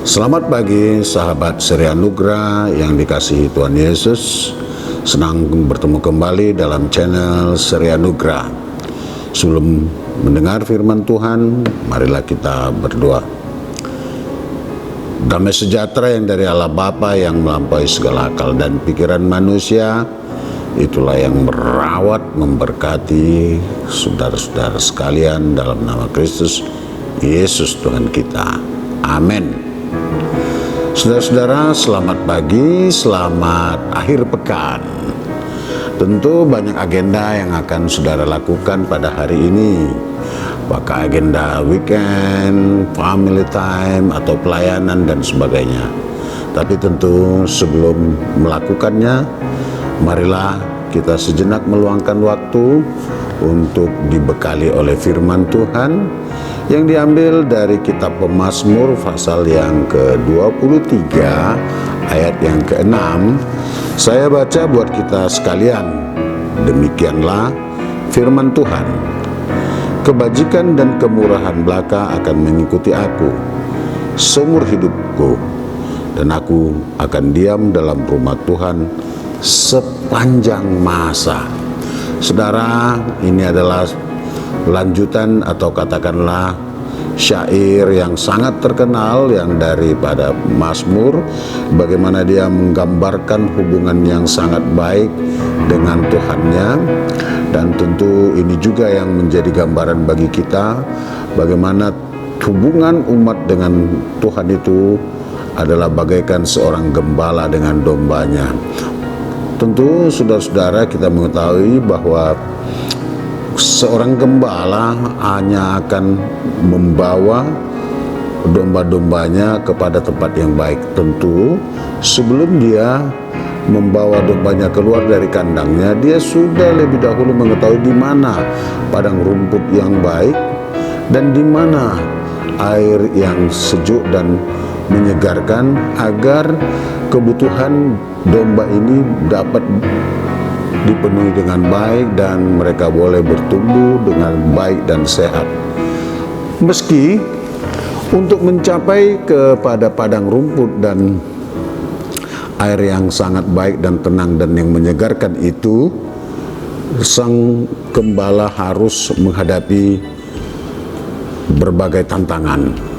Selamat pagi sahabat Seri Anugerah yang dikasihi Tuhan Yesus. Senang bertemu kembali dalam channel Seri Anugerah. Sebelum mendengar firman Tuhan, marilah kita berdoa. Damai sejahtera yang dari Allah Bapa yang melampaui segala akal dan pikiran manusia, itulah yang merawat, memberkati saudara-saudara sekalian dalam nama Kristus Yesus Tuhan kita. Amin. Saudara-saudara, selamat pagi, selamat akhir pekan. Tentu banyak agenda yang akan saudara lakukan pada hari ini. Apakah agenda weekend, family time, atau pelayanan dan sebagainya. Tapi tentu sebelum melakukannya, marilah kita sejenak meluangkan waktu untuk dibekali oleh firman Tuhan yang diambil dari kitab Pemazmur pasal yang ke-23 ayat yang ke-6. Saya baca buat kita sekalian. Demikianlah firman Tuhan. Kebajikan dan kemurahan belaka akan mengikuti aku seumur hidupku, dan aku akan diam dalam rumah Tuhan sepanjang masa. Saudara, ini adalah lanjutan atau katakanlah syair yang sangat terkenal yang daripada Mazmur, bagaimana dia menggambarkan hubungan yang sangat baik dengan Tuhannya. Dan tentu ini juga yang menjadi gambaran bagi kita bagaimana hubungan umat dengan Tuhan itu adalah bagaikan seorang gembala dengan dombanya. Tentu saudara-saudara, kita mengetahui bahwa seorang gembala hanya akan membawa domba-dombanya kepada tempat yang baik. Tentu sebelum dia membawa dombanya keluar dari kandangnya, dia sudah lebih dahulu mengetahui di mana padang rumput yang baik dan di mana air yang sejuk dan menyegarkan, agar kebutuhan domba ini dapat dipenuhi dengan baik dan mereka boleh bertumbuh dengan baik dan sehat. Meski untuk mencapai kepada padang rumput dan air yang sangat baik dan tenang dan yang menyegarkan itu, sang gembala harus menghadapi berbagai tantangan.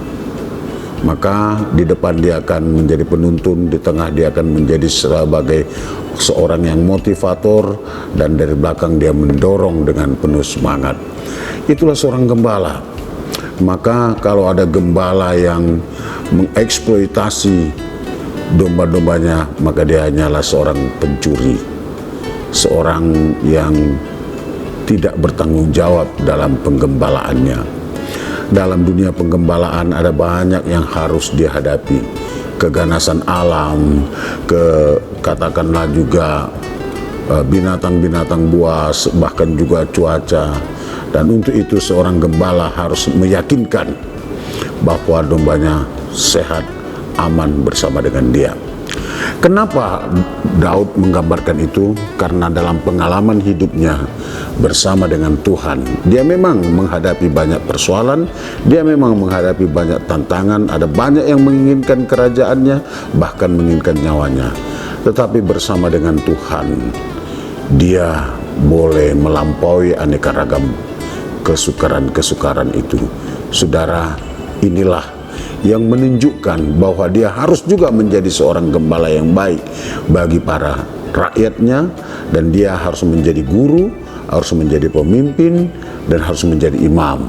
Maka di depan dia akan menjadi penuntun, di tengah dia akan menjadi sebagai seorang yang motivator, dan dari belakang dia mendorong dengan penuh semangat. Itulah seorang gembala. Maka kalau ada gembala yang mengeksploitasi domba-dombanya, maka dia hanyalah seorang pencuri, seorang yang tidak bertanggung jawab dalam penggembalaannya. Dalam dunia penggembalaan ada banyak yang harus dihadapi. Keganasan alam, katakanlah juga binatang-binatang buas, bahkan juga cuaca. Dan untuk itu seorang gembala harus meyakinkan bahwa dombanya sehat, aman bersama dengan dia. Kenapa Daud menggambarkan itu? Karena dalam pengalaman hidupnya bersama dengan Tuhan, dia memang menghadapi banyak persoalan, dia memang menghadapi banyak tantangan, ada banyak yang menginginkan kerajaannya, bahkan menginginkan nyawanya. Tetapi bersama dengan Tuhan, dia boleh melampaui aneka ragam kesukaran-kesukaran itu. Saudara, inilah yang menunjukkan bahwa dia harus juga menjadi seorang gembala yang baik bagi para rakyatnya, dan dia harus menjadi guru, harus menjadi pemimpin, dan harus menjadi imam.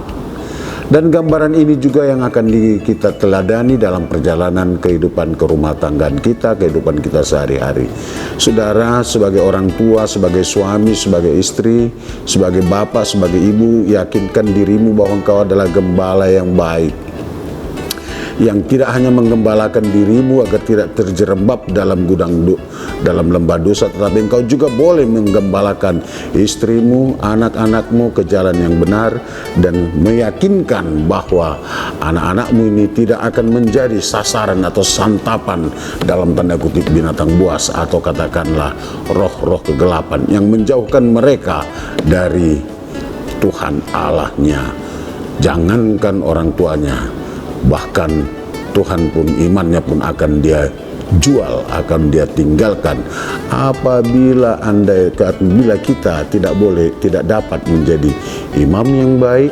Dan gambaran ini juga yang akan kita teladani dalam perjalanan kehidupan kerumah tanggaan kita, kehidupan kita sehari-hari. Saudara, sebagai orang tua, sebagai suami, sebagai istri, sebagai bapak, sebagai ibu, yakinkan dirimu bahwa engkau adalah gembala yang baik, yang tidak hanya menggembalakan dirimu agar tidak terjerembab dalam dalam lembah dosa, tetapi engkau juga boleh menggembalakan istrimu, anak-anakmu ke jalan yang benar, dan meyakinkan bahwa anak-anakmu ini tidak akan menjadi sasaran atau santapan dalam tanda kutip binatang buas, atau katakanlah roh-roh kegelapan yang menjauhkan mereka dari Tuhan Allahnya. Jangankan orang tuanya, bahkan Tuhan pun imannya pun akan dia jual, akan dia tinggalkan apabila kita tidak dapat menjadi imam yang baik,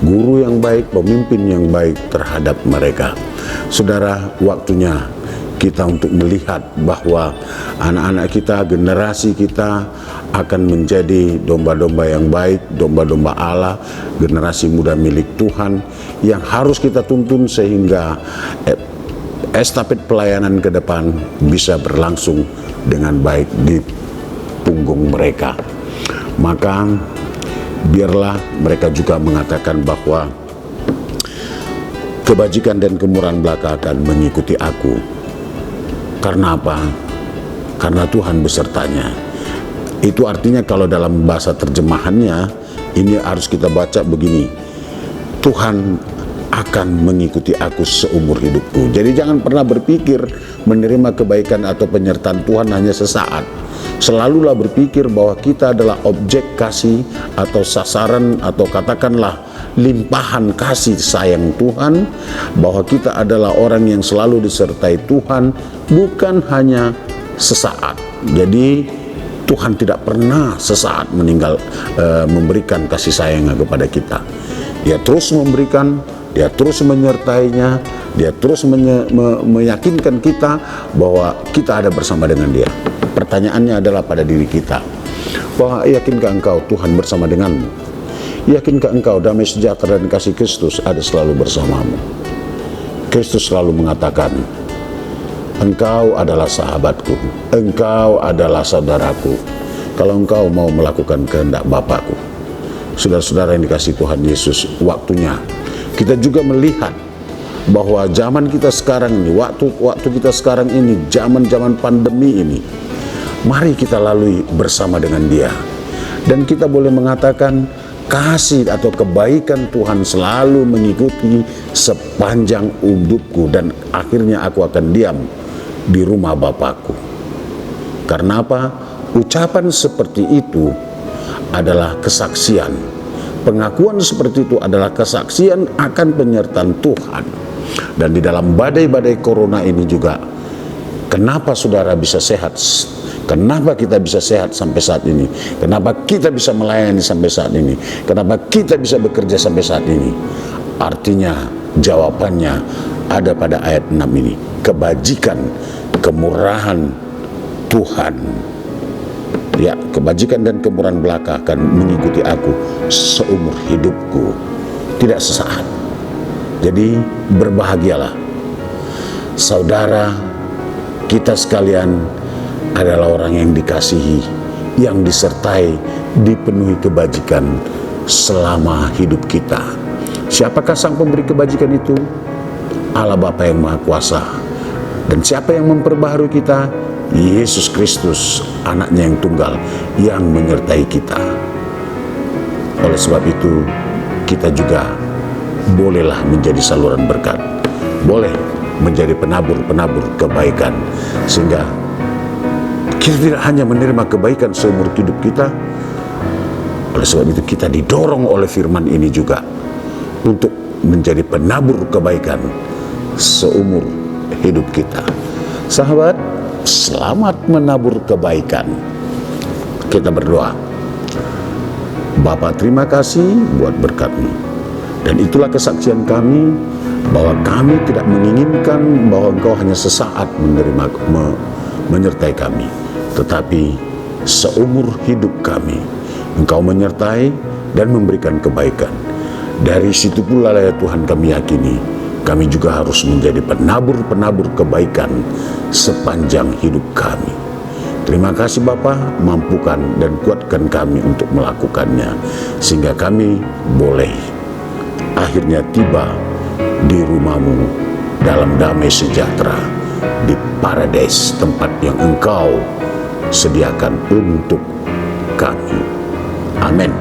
guru yang baik, pemimpin yang baik terhadap mereka. Saudara, waktunya kita untuk melihat bahwa anak-anak kita, generasi kita akan menjadi domba-domba yang baik, domba-domba Allah, generasi muda milik Tuhan yang harus kita tuntun sehingga estafet pelayanan ke depan bisa berlangsung dengan baik di punggung mereka. Maka biarlah mereka juga mengatakan bahwa kebajikan dan kemurahan belaka akan mengikuti aku. Karena apa? Karena Tuhan besertanya. Itu artinya kalau dalam bahasa terjemahannya ini harus kita baca begini: Tuhan akan mengikuti aku seumur hidupku. Jadi jangan pernah berpikir menerima kebaikan atau penyertaan Tuhan hanya sesaat. Selalulah berpikir bahwa kita adalah objek kasih atau sasaran atau katakanlah limpahan kasih sayang Tuhan, bahwa kita adalah orang yang selalu disertai Tuhan, bukan hanya sesaat. Jadi Tuhan tidak pernah sesaat memberikan kasih sayangnya kepada kita. Dia terus memberikan, dia terus menyertainya, dia terus meyakinkan kita bahwa kita ada bersama dengan dia. Pertanyaannya adalah pada diri kita, bahwa yakinkah engkau Tuhan bersama denganmu? Yakinkah engkau damai sejahtera dan kasih Kristus ada selalu bersamamu? Kristus selalu mengatakan, engkau adalah sahabatku, engkau adalah saudaraku, kalau engkau mau melakukan kehendak Bapakku. Saudara-saudara yang dikasihi Tuhan Yesus, waktunya kita juga melihat bahwa zaman kita sekarang ini, waktu kita sekarang ini, zaman pandemi ini, mari kita lalui bersama dengan Dia. Dan kita boleh mengatakan kasih atau kebaikan Tuhan selalu mengikuti sepanjang hidupku, dan akhirnya aku akan diam di rumah Bapakku. Karena apa? Ucapan seperti itu adalah kesaksian. Pengakuan seperti itu adalah kesaksian akan penyertaan Tuhan. Dan di dalam badai-badai corona ini juga, kenapa saudara bisa sehat? Kenapa kita bisa sehat sampai saat ini? Kenapa kita bisa melayani sampai saat ini? Kenapa kita bisa bekerja sampai saat ini? Artinya jawabannya ada pada ayat 6 ini. Kebajikan, kemurahan Tuhan. Ya, kebajikan dan kemurahan belaka akan mengikuti aku seumur hidupku, tidak sesaat. Jadi berbahagialah saudara, kita sekalian adalah orang yang dikasihi, yang disertai, dipenuhi kebajikan selama hidup kita. Siapakah sang pemberi kebajikan itu? Allah Bapa yang Maha Kuasa. Dan siapa yang memperbaharui kita? Yesus Kristus, anaknya yang tunggal, yang menyertai kita. Oleh sebab itu, kita juga bolehlah menjadi saluran berkat, boleh menjadi penabur-penabur kebaikan, sehingga kita tidak hanya menerima kebaikan seumur hidup kita. Oleh sebab itu kita didorong oleh firman ini juga untuk menjadi penabur kebaikan seumur hidup kita. Sahabat, selamat menabur kebaikan. Kita berdoa. Bapa, terima kasih buat berkat-Mu. Dan itulah kesaksian kami bahwa kami tidak menginginkan bahwa Engkau hanya sesaat menyertai kami, tetapi seumur hidup kami Engkau menyertai dan memberikan kebaikan. Dari situ pula ya Tuhan, kami yakini kami juga harus menjadi penabur-penabur kebaikan sepanjang hidup kami. Terima kasih Bapa, mampukan dan kuatkan kami untuk melakukannya, sehingga kami boleh akhirnya tiba di rumah-Mu dalam damai sejahtera, di paradise, tempat yang Engkau sediakan untuk kami. Amin.